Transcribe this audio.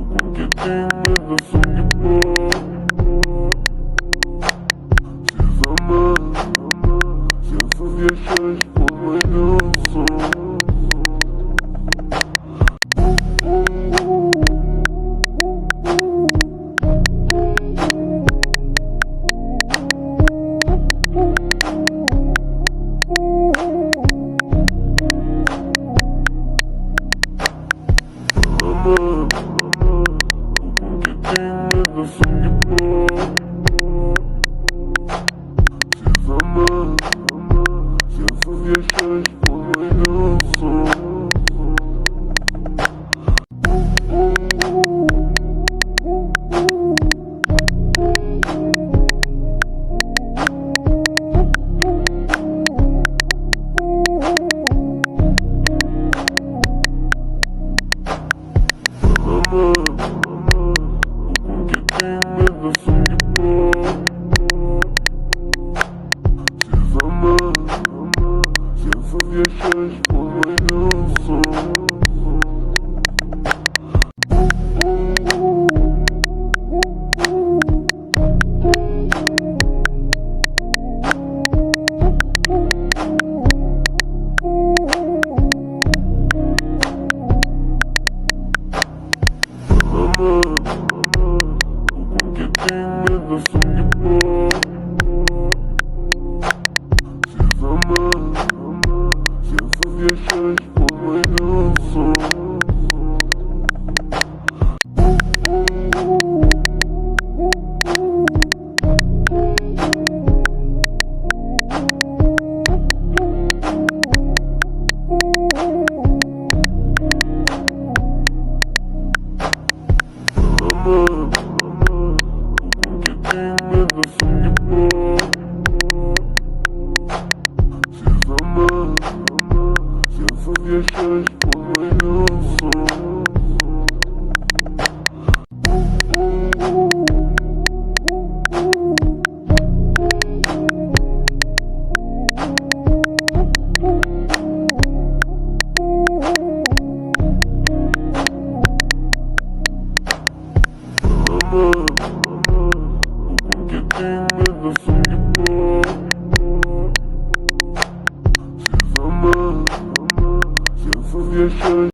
Porque tem medo da sunga. Se amar, se fazia chás por meio do som. Porque tem medo da sunga. Se amar, se fazia chás por meio do som. Porque tem medo da sunga. Se amar, se fazia chás por meio do som. Porque tem medo da sunga. Se amar, se fazia chás por meio do som. Porque tem medo da sunga. Se amar, se fazia chás por meio do som. Porque tem medo da sunga. Se amar, se fazia chás